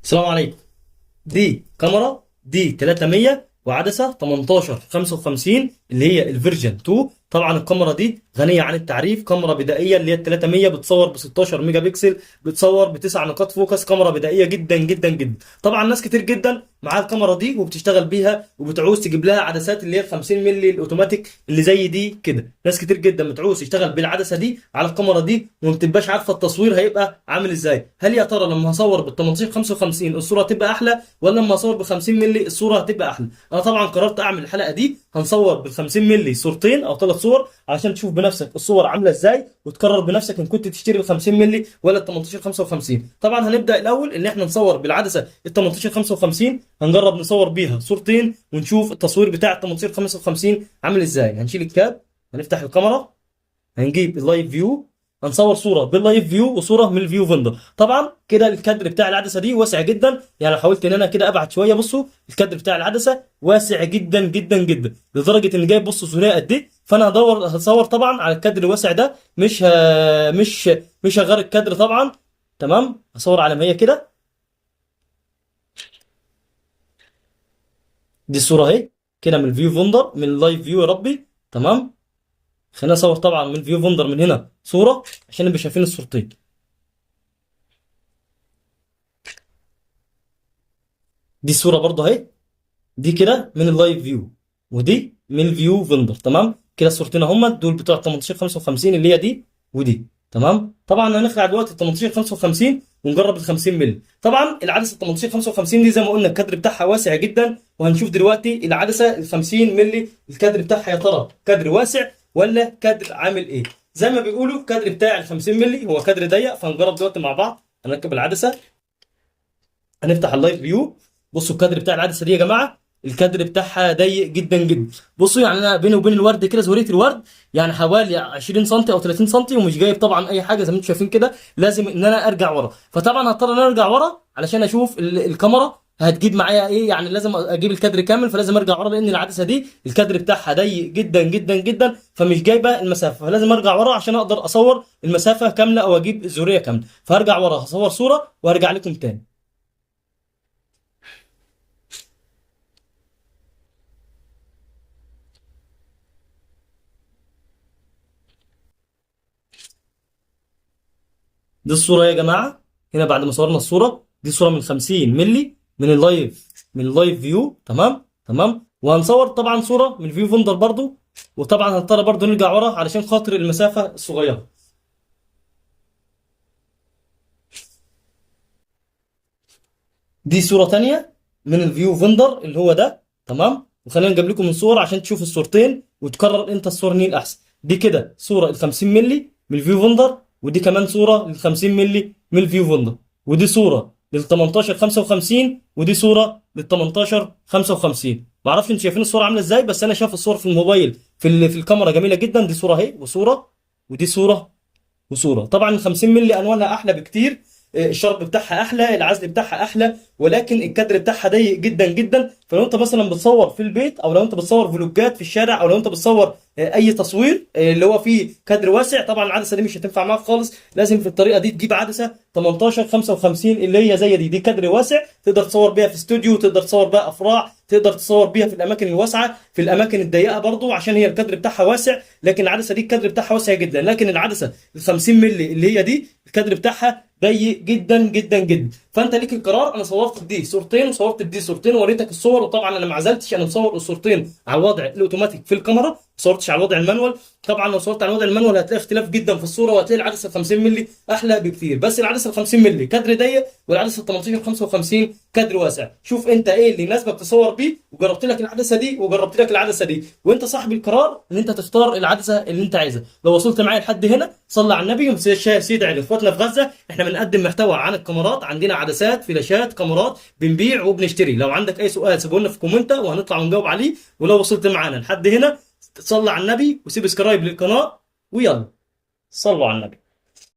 السلام عليكم. دي كاميرا دي 300 وعدسه 18 55 اللي هي الفيرجن 2. طبعا الكاميرا دي غنيه عن التعريف، كاميرا بدائيه اللي هي 300 بتصور ب 16 ميجا بكسل، بتصور بتسع نقاط فوكس، كاميرا بدائيه جدا جدا جدا. طبعا ناس كتير جدا معاها الكاميرا دي وبتشتغل بيها وبتعوز تجيب لها عدسات اللي هي ال 50 مللي الاوتوماتيك اللي زي دي كده. ناس كتير جدا بتعوز تشتغل بالعدسه دي على الكاميرا دي وما بتبقاش عارفه التصوير هيبقى عامل ازاي. هل يا ترى لما هصور بال 18 55 الصوره هتبقى احلى ولا لما اصور ب 50 مللي الصوره هتبقى احلى؟ انا طبعا قررت اعمل الحلقه دي هنصور بال 50 مللي صورتين او ثلاث صور علشان تشوف بنفسك الصور عامله ازاي وتقرر بنفسك ان كنت تشتري ال 50 مللي ولا ال 18 55. طبعا هنبدا الاول ان احنا نصور بالعدسه ال 18 55، هنجرب نصور بيها صورتين ونشوف التصوير بتاع ال 18 55 عامل ازاي. هنشيل الكاب، هنفتح الكاميرا، هنجيب اللايف فيو، هنصور صوره باللايف فيو وصوره من الفيو فيندر. طبعا كده الكادر بتاع العدسه دي واسع جدا، يعني لو حاولت ان انا كده ابعد شويه بصوا الكادر بتاع العدسه واسع جدا جدا جدا لدرجه ان جايب بصوا سوريه قد ايه. فانا هصور طبعا على الكادر الواسع ده، مش هغير الكادر طبعا. تمام، هصور على ما هي كده. دي الصوره اهي كده من الفيو فيندر، من اللايف فيو يا ربي. تمام، خلينا اصور طبعا من الفيو فيندر من هنا صوره عشان نبقى شايفين الصورتين. دي الصوره برضه اهي، دي كده من اللايف فيو ودي من الفيو فيندر. تمام كده الصورتين هم دول بتوع 18 55 اللي هي دي ودي. تمام، طبعا هنخلع دلوقتي ال 18 55 ونجرب ال 50 مللي. طبعا العدسه ال 18 55 دي زي ما قلنا الكادر بتاعها واسع جدا، وهنشوف دلوقتي العدسه ال 50 مللي الكادر بتاعها يا ترى كادر واسع ولا كادر عامل ايه. زي ما بيقولوا الكادر بتاع ال 50 مللي هو كادر ضيق، فهنجرب دلوقتي مع بعض. هنركب العدسه، هنفتح اللايف فيو. بصوا الكادر بتاع العدسه دي يا جماعه الكادر بتاعها ضيق جدا جدا. بصوا يعني انا بيني وبين الورد كده زوريه الورد يعني حوالي 20 سم او 30 سم، ومش جايب طبعا اي حاجه زي ما انتم شايفين كده. لازم ان انا ارجع ورا، فطبعا هضطر ان انا ارجع ورا علشان اشوف الكاميرا هتجيب معايا ايه. يعني لازم اجيب الكادر كامل، فلازم ارجع ورا لان العدسه دي الكادر بتاعها ضيق جدا جدا جدا فمش جايبه المسافه، فلازم ارجع ورا عشان اقدر اصور المسافه كامله او اجيب زوريه كامله. فهرجع ورا هصور صوره وهرجع لكم تاني. دي الصورة يا جماعة هنا بعد ما صورنا الصورة دي صورة من 50 مللي من اللايف فيو. تمام وهنصور طبعا صورة من الفيو فندر برضو، وطبعا هنضطر برضو نرجع ورا علشان خاطر المسافة الصغيرة. دي صورة تانية من الفيو فندر اللي هو ده. تمام، وخلينا نجيب لكم الصور عشان تشوف الصورتين وتقرر انت الصورة مين الأحسن. دي كده صورة ال 50 مللي من الفيو فندر، ودي كمان صورة لل 50 مللي من الفيو فندر، ودي صورة لل 18 55 ودي صورة لل 18 55. ما اعرفش انتوا شايفين الصورة عاملة ازاي، بس انا شايف الصور في الموبايل في الكاميرا جميلة جدا. دي صورة اهي وصورة، ودي صورة وصوره. طبعا ال 50 مللي الوانها احلى بكتير، الشرب بتاعها احلى، العزل بتاعها احلى، ولكن الكادر بتاعها ضيق جدا جدا. فلو انت مثلا بتصور في البيت او لو انت بتصور فلوجات في الشارع او لو انت بتصور اي تصوير اللي هو فيه كادر واسع، طبعا العدسه دي مش هتنفع معاك خالص. لازم في الطريقه دي تجيب عدسه 18 55 اللي هي زي دي كادر واسع تقدر تصور بيها في استوديو، تقدر تصور بيها افراح، تقدر تصور بيها في الاماكن الواسعه، في الاماكن الضيقه برضو عشان هي الكادر بتاعها واسع. لكن العدسه دي الكادر بتاعها واسع جدا، لكن العدسه ال 50 مللي اللي هي دي الكادر بتاعها ضيق جدا جدا جدا. فانت ليك القرار. انا صورت بدي صورتين وصورت بدي صورتين ووريتك الصور، وطبعا انا ما عزلتش، انا مصور الصورتين على الوضع الاوتوماتيك في الكاميرا، ما صورتش على الوضع المانوال. طبعا لو صورت على الوضع المانوال هتلاقي اختلاف جدا في الصوره، وهتلاقي العدسه 50 مللي احلى بكتير. بس العدسه 50 مللي كادر ضيق والعدسه 18 55 كادر واسع. شوف انت ايه اللي يناسبك تصور بيه، وجربت لك العدسه دي وجربت لك العدسه دي، وانت صاحب القرار ان انت تختار العدسه اللي انت عايزها. لو وصلت معايا لحد هنا صلى على النبي وسيدي على اخواتنا في غزه. احنا بنقدم محتوى عن الكاميرات، عندنا عدسات فلاشات كاميرات بنبيع وبنشتري. لو عندك اي سؤال سيبه لنا في كومنت وهنطلع ونجاوب عليه. ولو وصلت معانا لحد هنا صلى على النبي وسيب سكرايب للقناه، ويلا صلوا على النبي.